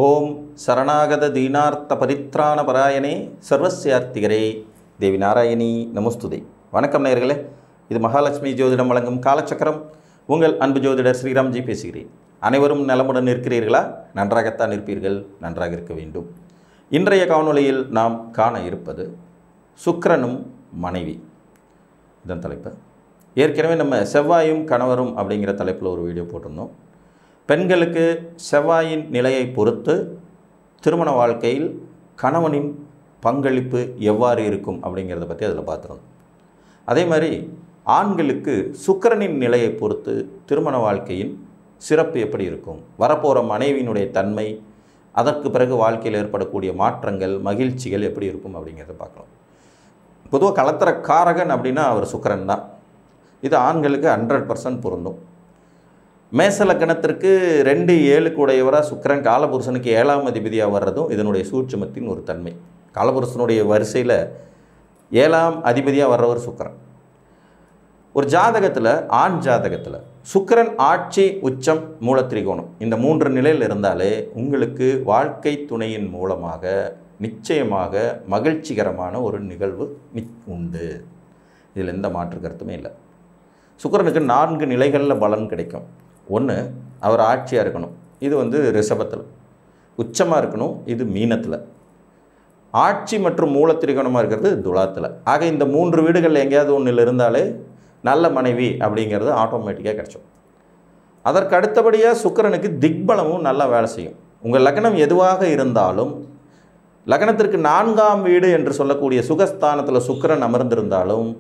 ஓம் சரணாகத தீனார்த்த பரித்ராண பராயணே சர்வஸ்யார்த்திகரே தேவி நாராயணி நமஸ்துதே. வணக்கம் நேயர்களே, இது மகாலட்சுமி ஜோதிடம் வழங்கும் காலச்சக்கரம். உங்கள் அன்பு ஜோதிடர் ஸ்ரீராம்ஜி பேசுகிறேன். அனைவரும் நலமுடன் இருக்கிறீர்களா? நன்றாகத்தான் இருப்பீர்கள், நன்றாக இருக்க வேண்டும். இன்றைய காணொளியில் நாம் காண இருப்பது சுக்கிரனும் மனைவி. இதன் தலைப்பு ஏற்கனவே நம்ம செவ்வாயும் கணவரும் அப்படிங்கிற தலைப்பில் ஒரு வீடியோ போட்டிருந்தோம். பெண்களுக்கு செவ்வாயின் நிலையை பொறுத்து திருமண வாழ்க்கையில் கணவனின் பங்களிப்பு எவ்வாறு இருக்கும் அப்படிங்கிறத பற்றி அதில் பார்த்துருந்தோம். அதே மாதிரி ஆண்களுக்கு சுக்கிரனின் நிலையை பொறுத்து திருமண வாழ்க்கையின் சிறப்பு எப்படி இருக்கும், வரப்போகிற மனைவியினுடைய தன்மை, அதற்கு பிறகு வாழ்க்கையில் ஏற்படக்கூடிய மாற்றங்கள், மகிழ்ச்சிகள் எப்படி இருக்கும் அப்படிங்கிறத பார்க்கலாம். பொதுவாக கலத்திர காரகன் அப்படின்னா அவர் சுக்கிரன் தான். இது ஆண்களுக்கு 100% பொருந்தும். மேச லக்னத்திற்கு 2-7 கூடையவராக சுக்கிரன் காலபுருஷனுக்கு 7ஆம் அதிபதியாக வர்றதும் இதனுடைய சூட்சுமத்தின் ஒரு தன்மை. காலபுருஷனுடைய வரிசையில் 7ஆம் அதிபதியாக வர்றவர் சுக்கிரன். ஒரு ஜாதகத்தில், ஆண் ஜாதகத்தில் சுக்கிரன் ஆட்சி, உச்சம், மூலத்திரிகோணம் இந்த 3 நிலையில் இருந்தாலே உங்களுக்கு வாழ்க்கை துணையின் மூலமாக நிச்சயமாக மகிழ்ச்சிகரமான ஒரு நிகழ்வு உண்டு. இதில் எந்த மாற்று கருத்துமே இல்லை. சுக்கிரனுக்கு 4 நிலைகளில் பலன் கிடைக்கும். ஒன்று, அவர் ஆட்சியாக இருக்கணும், இது ரிஷபத்தில். உச்சமாக இருக்கணும், இது மீனத்தில். ஆட்சி மற்றும் மூலத்திரிகோணமாக இருக்கிறது துலாத்தில். ஆக இந்த 3 வீடுகளில் எங்கேயாவது ஒன்றில் இருந்தாலே நல்ல மனைவி அப்படிங்கிறது ஆட்டோமேட்டிக்காக கிடைச்சோம். அதற்கு அடுத்தபடியாக சுக்கிரனுக்கு திக்பலமும் நல்லா வேலை செய்யும். உங்கள் லக்னம் எதுவாக இருந்தாலும், லக்னத்திற்கு 4ஆம் வீடு என்று சொல்லக்கூடிய சுகஸ்தானத்தில் சுக்கிரன் அமர்ந்திருந்தாலும்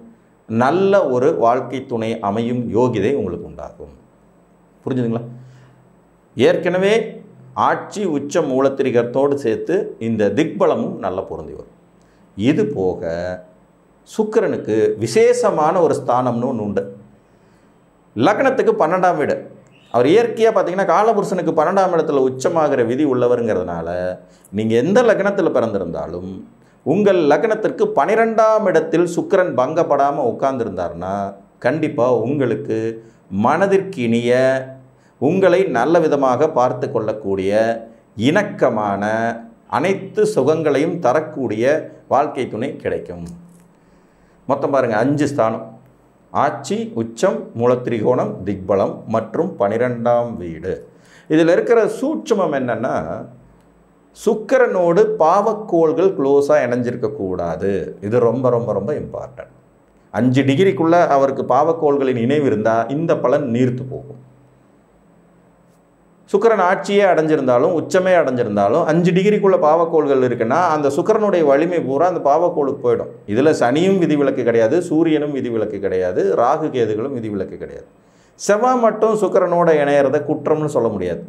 நல்ல ஒரு வாழ்க்கை துணை அமையும் யோகிதை உங்களுக்கு உண்டாகும். புரிஞ்சுதுங்களா? ஏற்கனவே ஆட்சி, உச்சம், மூலத்திரிகத்தோடு சேர்த்து இந்த திக்பலமும் நல்ல பொருந்தி வரும். இது போக சுக்கிரனுக்கு விசேஷமான ஒரு ஸ்தானம்னு ஒன்று உண்டு. லக்னத்துக்கு 12ஆம் வீடு. அவர் இயற்கையாக பார்த்தீங்கன்னா காலபுருஷனுக்கு 12ஆம் இடத்துல உச்சமாகிற விதி உள்ளவருங்கிறதுனால நீங்கள் எந்த லக்னத்தில் பிறந்திருந்தாலும் உங்கள் லக்னத்திற்கு 12ஆம் இடத்தில் சுக்கிரன் பங்கப்படாமல் உட்கார்ந்துருந்தார்னா கண்டிப்பாக உங்களுக்கு மனதிற்கினிய, உங்களை நல்ல விதமாக பார்த்து கொள்ளக்கூடிய, இணக்கமான, அனைத்து சுகங்களையும் தரக்கூடிய வாழ்க்கை துணை கிடைக்கும். மொத்தம் பாருங்கள், 5 ஸ்தானம்: ஆட்சி, உச்சம், மூலத்திரிகோணம், திக்பலம் மற்றும் 12ஆம் வீடு. இதில் இருக்கிற சூட்சுமம் என்னென்னா, சுக்கிரனோடு பாவக்கோள்கள் க்ளோஸாக இணைஞ்சிருக்கக்கூடாது. இது ரொம்ப ரொம்ப ரொம்ப இம்பார்ட்டன்ட். 5 டிகிரிக்குள்ளே அவருக்கு பாவக்கோள்களின் இணைவு இருந்தால் இந்த பலன் நீர்த்து போகும். சுக்கிரன் ஆட்சியே அடைஞ்சிருந்தாலும், உச்சமே அடைஞ்சிருந்தாலும் 5 டிகிரிக்குள்ளே பாவக்கோள்கள் இருக்குன்னா அந்த சுக்கிரனுடைய வலிமை பூரா அந்த பாவக்கோளுக்கு போயிடும். இதில் சனியும் விதிவிலக்கு கிடையாது, சூரியனும் விதிவிலக்கு கிடையாது, ராகு கேதுகளும் விதிவிலக்கு கிடையாது. செவ்வாய் மட்டும் சுக்கிரனோட இணையறத குற்றம்னு சொல்ல முடியாது.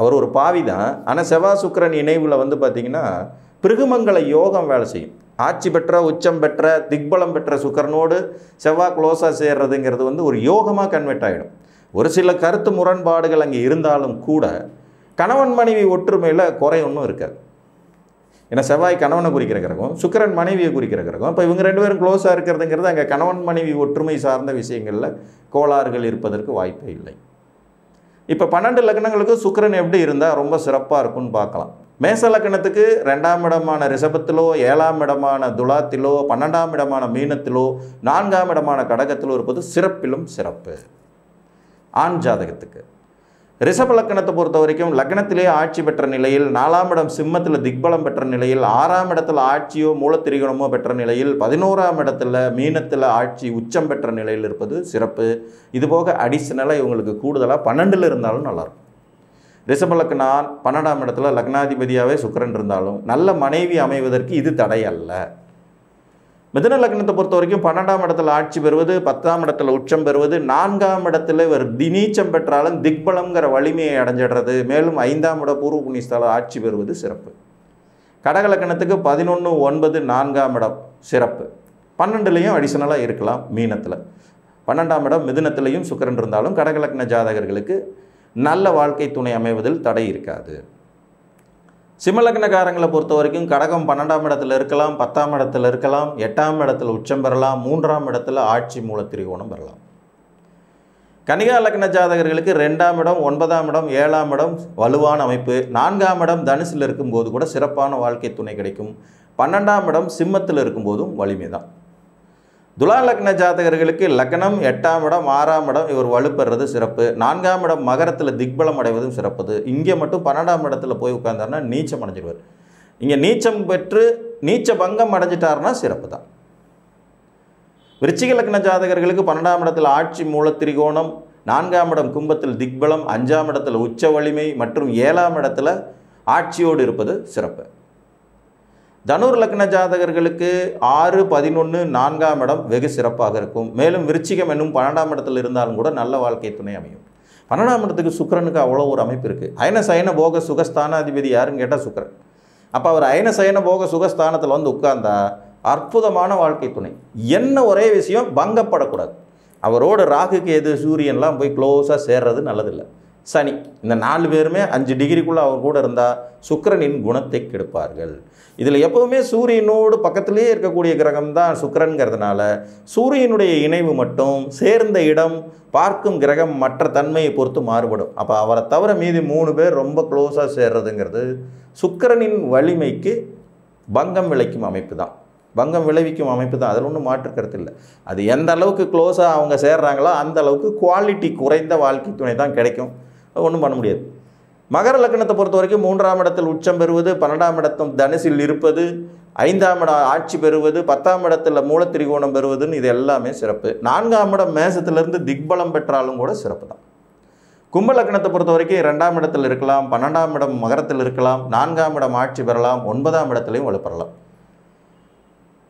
அவர் ஒரு பாவி தான். ஆனால் செவ்வாய் சுக்கிரன் இணைவில் பார்த்திங்கன்னா பிருகுமங்கல யோகம் வேலை செய்யும். ஆட்சி பெற்ற, உச்சம் பெற்ற, திக்பலம் பெற்ற சுக்கிரனோடு செவ்வாய் க்ளோஸாக சேர்றதுங்கிறது ஒரு யோகமாக கன்வெர்ட் ஆகிடும். ஒரு சில கருத்து முரண்பாடுகள் அங்கே இருந்தாலும் கூட கணவன் மனைவி ஒற்றுமையில் குறை ஒன்றும் இருக்காது. ஏன்னா செவ்வாய் கணவனை குறிக்கிற கிரகம், சுக்கிரன் மனைவியை குறிக்கிற கிரகம். இப்போ இவங்க 2 பேரும் க்ளோஸாக இருக்கிறதுங்கிறது அங்கே கணவன் மனைவி ஒற்றுமை சார்ந்த விஷயங்களில் கோளாறுகள் இருப்பதற்கு வாய்ப்பே இல்லை. இப்போ 12 லக்னங்களுக்கு சுக்கிரன் எப்படி இருந்தால் ரொம்ப சிறப்பாக இருக்கும்னு பார்க்கலாம். மேச லக்னத்துக்கு 2ஆம் இடமான ரிஷபத்திலோ, 7ஆம் இடமான துலாத்திலோ, 12ஆம் இடமான மீனத்திலோ, 4ஆம் இடமான கடகத்திலோ இருப்பது சிறப்பிலும் சிறப்பு. ஆண் ஜாதகத்துக்கு ரிஷப லக்னத்தை பொறுத்த வரைக்கும் லக்னத்திலே ஆட்சி பெற்ற நிலையில், 4ஆம் இடம் சிம்மத்தில் திக்பலம் பெற்ற நிலையில், 6ஆம் இடத்துல ஆட்சியோ மூலத்திரிகோணமோ பெற்ற நிலையில், 11ஆம் இடத்துல மீனத்தில் ஆட்சி உச்சம் பெற்ற நிலையில் இருப்பது சிறப்பு. இதுபோக அடிஷனலாக இவங்களுக்கு கூடுதலாக 12ல் இருந்தாலும் நல்லாயிருக்கும். ரிஷப லக்னம் 12ஆம் இடத்துல லக்னாதிபதியாகவே சுக்கிரன் இருந்தாலும் நல்ல மனைவி அமைவதற்கு இது தடை அல்ல. மிதுன லக்னத்தை பொறுத்த வரைக்கும் 12ஆம் இடத்துல ஆட்சி பெறுவது, 10ஆம் இடத்துல உச்சம் பெறுவது, 4ஆம் இடத்துல இவர் நீச்சம் பெற்றாலும் திக்பலங்கிற வலிமையை அடைஞ்சிடுறது, மேலும் 5ஆம் இட பூர்வ புண்ணியஸ்தால ஆட்சி பெறுவது சிறப்பு. கடக லக்னத்துக்கு 11, 9, 4ஆம் இடம் சிறப்பு. 12லையும் அடிஷனலாக இருக்கலாம். மீனத்தில் 12ஆம் இடம் மிதுனத்திலையும் சுக்கிரன் இருந்தாலும் கடக லக்ன ஜாதகர்களுக்கு நல்ல வாழ்க்கை துணை அமைவதில் தடை இருக்காது. சிம்மலக்னக்காரங்களை பொறுத்த வரைக்கும் கடகம் 12ஆம் இடத்துல இருக்கலாம், 10ஆம் இடத்துல இருக்கலாம், 8ஆம் இடத்துல உச்சம் பெறலாம், 3ஆம் இடத்துல ஆட்சி மூலத்திரிகோணம் பெறலாம். கன்னிகா லக்ன ஜாதகர்களுக்கு 2ஆம் இடம், 9ஆம் இடம், 7ஆம் இடம் வலுவான அமைப்பு. 4ஆம் இடம் தனுசில் இருக்கும்போது கூட சிறப்பான வாழ்க்கை துணை கிடைக்கும். 12ஆம் இடம் சிம்மத்தில் இருக்கும்போதும் வலிமை தான். துலா லக்ன ஜாதகர்களுக்கு லக்னம், 8ஆம் இடம், 6ஆம் இடம் இவர் வலுப்பெறது சிறப்பு. 4ஆம் இடம் மகரத்தில் திக்பலம் அடைவதும் சிறப்புது. இங்கே மட்டும் 12ஆம் இடத்துல போய் உட்கார்ந்தாருன்னா நீச்சம் அடைஞ்சிடுவார். இங்கே நீச்சம் பெற்று நீச்ச பங்கம் அடைஞ்சிட்டாருன்னா சிறப்பு தான். விருச்சிக லக்ன ஜாதகர்களுக்கு 12ஆம் இடத்தில் ஆட்சி மூல திரிகோணம், 4ஆம் இடம் கும்பத்தில் திக்பலம், 5ஆம் இடத்தில் உச்ச வலிமை மற்றும் 7ஆம் இடத்துல ஆட்சியோடு இருப்பது சிறப்பு. தனுர் லக்ன ஜாதகர்களுக்கு 6, 11, 4ஆம் இடம் வெகு சிறப்பாக இருக்கும். மேலும் விருச்சிகம் என்னும் 12ஆம் இடத்தில் இருந்தாலும் கூட நல்ல வாழ்க்கை துணை அமையும். 12ஆம் இடத்துக்கு சுக்கிரனுக்கு அவ்வளோ ஒரு அமைப்பு இருக்குது. அயன சயன போக சுகஸ்தானாதிபதி யாருன்னு கேட்டால் சுக்கிரன். அப்போ அவர் அயன சயன போக சுகஸ்தானத்தில் வந்து உட்கார்ந்தா அற்புதமான வாழ்க்கை துணை. என்ன ஒரே விஷயம், பங்கப்படக்கூடாது. அவரோட ராகு கேது சூரியன்லாம் போய் க்ளோஸாக சேர்றது நல்லதில்லை. சனி இந்த 4 பேருமே 5 டிகிரிக்குள்ளே அவர் கூட இருந்தால் சுக்கிரனின் குணத்தை கெடுப்பார்கள். இதில் எப்போவுமே சூரியனோடு பக்கத்திலேயே இருக்கக்கூடிய கிரகம் தான் சுக்கிரன்கிறதுனால சூரியனுடைய இணைவு மட்டும் சேர்ந்த இடம் பார்க்கும் கிரகம் மற்ற தன்மையை பொறுத்து மாறுபடும். அப்போ அவரை தவிர மீதி 3 பேர் ரொம்ப க்ளோஸாக சேர்றதுங்கிறது சுக்கிரனின் வலிமைக்கு பங்கம் விளைக்கும் அமைப்பு தான். பங்கம் விளைவிக்கும் அமைப்பு தான். அதில் ஒன்றும் மாற்று கருத்து இல்லை. அது எந்த அளவுக்கு க்ளோஸாக அவங்க சேர்றாங்களோ அந்த அளவுக்கு குவாலிட்டி குறைந்த வாழ்க்கை துணை தான் கிடைக்கும். ஒன்றும் பண்ண முடியாது. மகர லக்னத்தை பொறுத்த வரைக்கும் 3ஆம் இடத்தில் உச்சம் பெறுவது, 12ஆம் இடத்தும் தனுசில் இருப்பது, 5ஆம் இடம் ஆட்சி பெறுவது, 10ஆம் இடத்துல மூலத்திரிகோணம் பெறுவதுன்னு இது எல்லாமே சிறப்பு. 4ஆம் இடம் மேசத்திலிருந்து திக்பலம் பெற்றாலும் கூட சிறப்பு தான். கும்ப லக்னத்தை பொறுத்த வரைக்கும் 2ஆம் இடத்தில் இருக்கலாம், 12ஆம் இடம் மகரத்தில் இருக்கலாம், 4ஆம் இடம் ஆட்சி பெறலாம், 9ஆம் இடத்துலையும் வலுப்பெறலாம்.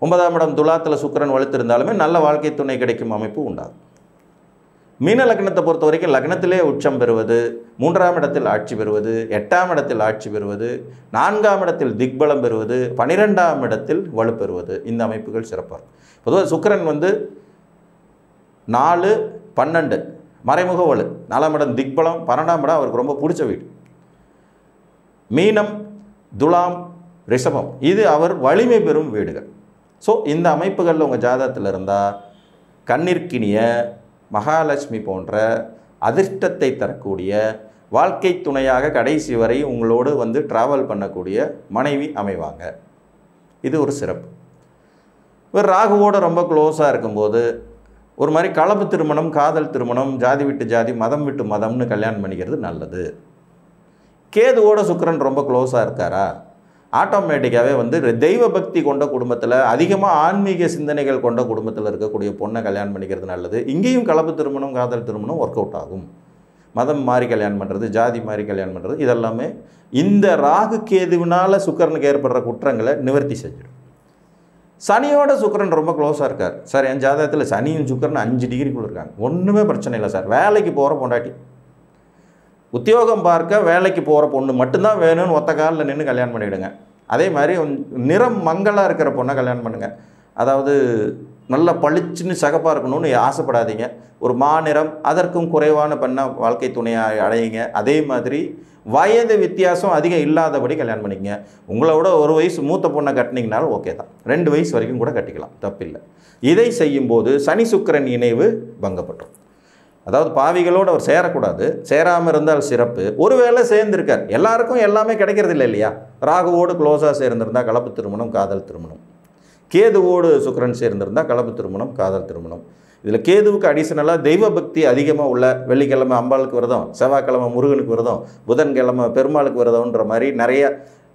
9ஆம் இடம் துலாத்தில் சுக்கிரன் வலுத்திருந்தாலுமே நல்ல வாழ்க்கை துணை கிடைக்கும் அமைப்பு உண்டாகும். மீன லக்னத்தை பொறுத்த வரைக்கும் லக்னத்திலே உச்சம் பெறுவது, 3ஆம் இடத்தில் ஆட்சி பெறுவது, 8ஆம் இடத்தில் ஆட்சி பெறுவது, 4ஆம் இடத்தில் திக்பலம் பெறுவது, 12ஆம் இடத்தில் வலுப்பெறுவது, இந்த அமைப்புகள் சிறப்பாக. பொதுவாக சுக்கிரன் 4, 12 மறைமுக வலு, 4ஆம் இடம் திக்பலம், 12ஆம் இடம் அவருக்கு ரொம்ப பிடிச்ச வீடு. மீனம், துலாம், ரிஷபம் இது அவர் வலிமை பெறும் வீடுகள். ஸோ இந்த அமைப்புகளில் உங்கள் ஜாதகத்தில் இருந்தால் கண்ணிற்கினிய மகாலட்சுமி போன்ற அதிர்ஷ்டத்தை தரக்கூடிய வாழ்க்கை துணையாக கடைசி வரை உங்களோடு ட்ராவல் பண்ணக்கூடிய மனைவி அமைவாங்க. இது ஒரு சிறப்பு. இவர் ராகுவோடு ரொம்ப க்ளோஸாக இருக்கும்போது ஒரு மாதிரி கலப்பு திருமணம், காதல் திருமணம், ஜாதி விட்டு ஜாதி, மதம் விட்டு மதம்னு கல்யாணம் பண்ணிக்கிறது நல்லது. கேதுவோட சுக்கிரன் ரொம்ப க்ளோஸாக இருக்காரா, ஆட்டோமேட்டிக்காகவே தெய்வ பக்தி கொண்ட குடும்பத்தில், அதிகமாக ஆன்மீக சிந்தனைகள் கொண்ட குடும்பத்தில் இருக்கக்கூடிய பொண்ணை கல்யாணம் பண்ணிக்கிறது நல்லது. இங்கேயும் கலப்பு திருமணம், காதல் திருமணம் ஒர்க் அவுட் ஆகும். மதம் மாறி கல்யாணம் பண்ணுறது, ஜாதி மாறி கல்யாணம் பண்ணுறது இதெல்லாமே இந்த ராகு கேதுவினால் சுக்கிரனுக்கு ஏற்படுற குற்றங்களை நிவர்த்தி செஞ்சிடும். சனியோட சுக்கிரன் ரொம்ப க்ளோஸாக இருக்கார் சார். என் ஜாதகத்தில் சனியும் சுக்கிரன் 5 டிகிரிக்குள்ளே இருக்காங்க. ஒன்றுமே பிரச்சனை இல்லை சார். வேலைக்கு போகிற பொண்டாட்டி, உத்தியோகம் பார்க்க வேலைக்கு போகிற பொண்ணு மட்டும்தான் வேணும்னு ஒத்த காலில் நின்று கல்யாணம் பண்ணிவிடுங்க. அதே மாதிரி நிறம் மங்களாக இருக்கிற பொண்ணை கல்யாணம் பண்ணுங்கள். அதாவது நல்லா பளிச்சுன்னு சகப்பாக இருக்கணும்னு ஆசைப்படாதீங்க. ஒரு மாநிறம் அதற்கும் குறைவான பெண்ணை வாழ்க்கை துணையாக அடையுங்க. அதே மாதிரி வயது வித்தியாசம் அதிகம் இல்லாதபடி கல்யாணம் பண்ணிக்கங்க. உங்களோட 1 வயசு மூத்த பொண்ணை கட்டினீங்கனாலும் ஓகே தான். 2 வயசு வரைக்கும் கூட கட்டிக்கலாம், தப்பில்லை. இதை செய்யும்போது சனி சுக்கிரன் இணைவு பங்கப்பட்டோம். அதாவது பாவிகளோடு அவர் சேரக்கூடாது. சேராமல் இருந்தால் சிறப்பு. ஒருவேளை சேர்ந்திருக்கார், எல்லாருக்கும் எல்லாமே கிடைக்கிறது இல்லை இல்லையா. ராகுவோடு க்ளோஸாக சேர்ந்திருந்தால் கலப்பு திருமணம், காதல் திருமணம். கேதுவோடு சுக்கிரன் சேர்ந்திருந்தால் கலப்பு திருமணம், காதல் திருமணம். இதில் கேதுவுக்கு அடிஷனலாக தெய்வ பக்தி அதிகமாக உள்ள, வெள்ளிக்கிழமை அம்பாளுக்கு விரதம், செவ்வாய்க்கிழமை முருகனுக்கு விரதம், புதன்கிழமை பெருமாளுக்கு விரதம்ன்ற மாதிரி நிறைய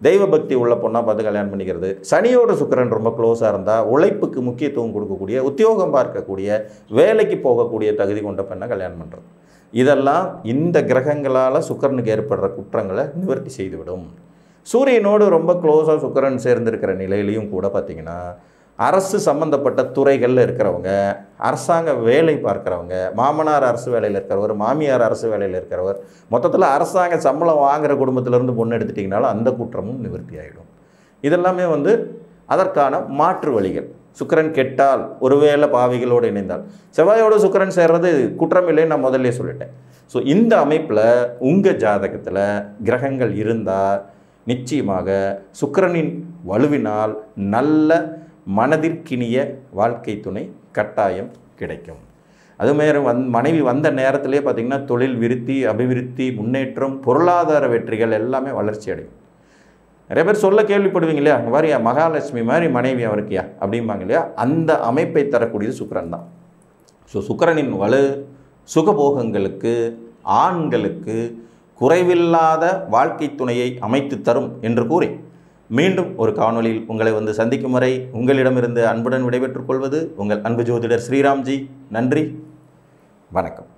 தெய்வ பக்தி உள்ள பொண்ணாக பார்த்து கல்யாணம் பண்ணிக்கிறது. சனியோட சுக்கிரன் ரொம்ப க்ளோஸாக இருந்தால் உழைப்புக்கு முக்கியத்துவம் கொடுக்கக்கூடிய, உத்தியோகம் பார்க்கக்கூடிய, வேலைக்கு போகக்கூடிய தகுதி கொண்ட பெண்ணை கல்யாணம் பண்ணுறது. இதெல்லாம் இந்த கிரகங்களால் சுக்கிரனுக்கு ஏற்படுற குற்றங்களை நிவர்த்தி செய்துவிடும். சூரியனோடு ரொம்ப க்ளோஸாக சுக்கிரன் சேர்ந்திருக்கிற நிலையிலையும் கூட பார்த்திங்கன்னா அரசு சம்மந்தப்பட்ட துறைகளில் இருக்கிறவங்க, அரசாங்க வேலை பார்க்குறவங்க, மாமனார் அரசு வேலையில் இருக்கிறவர், மாமியார் அரசு வேலையில் இருக்கிறவர், மொத்தத்தில் அரசாங்க சம்பளம் வாங்குகிற குடும்பத்திலேருந்து பொண்ணு எடுத்துட்டிங்கனாலும் அந்த குற்றமும் நிவர்த்தி ஆகிடும். இதெல்லாமே அதற்கான மாற்று வழிகள். சுக்கிரன் கெட்டால், ஒருவேளை பாவிகளோடு இணைந்தால், செவ்வாயோடு சுக்கிரன் சேர்றது குற்றம் இல்லைன்னு நான் முதல்ல சொல்லிட்டேன். ஸோ இந்த அமைப்பில் உங்கள் ஜாதகத்தில் கிரகங்கள் இருந்தால் நிச்சயமாக சுக்கிரனின் வலுவினால் நல்ல மனதிற்கினிய வாழ்க்கை துணை கட்டாயம் கிடைக்கும். அதுமாரி மனைவி வந்த நேரத்திலே பார்த்திங்கன்னா தொழில் விருத்தி, அபிவிருத்தி, முன்னேற்றம், பொருளாதார வெற்றிகள் எல்லாமே வளர்ச்சி அடையும். நிறைய பேர் சொல்ல கேள்விப்படுவீங்க இல்லையா, அங்கே வாரியா மகாலட்சுமி மாதிரி மனைவி அவருக்கியா அப்படிம்பாங்க இல்லையா, அந்த அமைப்பை தரக்கூடியது சுக்கிரன் தான். ஸோ சுக்கிரனின் வலு சுகபோகங்களுக்கு, ஆண்களுக்கு குறைவில்லாத வாழ்க்கை துணையை அமைத்து தரும் என்று கூறி மீண்டும் ஒரு காணொளியில் உங்களை சந்திக்கும் வரை உங்களிடமிருந்து அன்புடன் விடைபெற்றுக் கொள்வது உங்கள் அன்பு ஜோதிடர் ஸ்ரீராம்ஜி. நன்றி, வணக்கம்.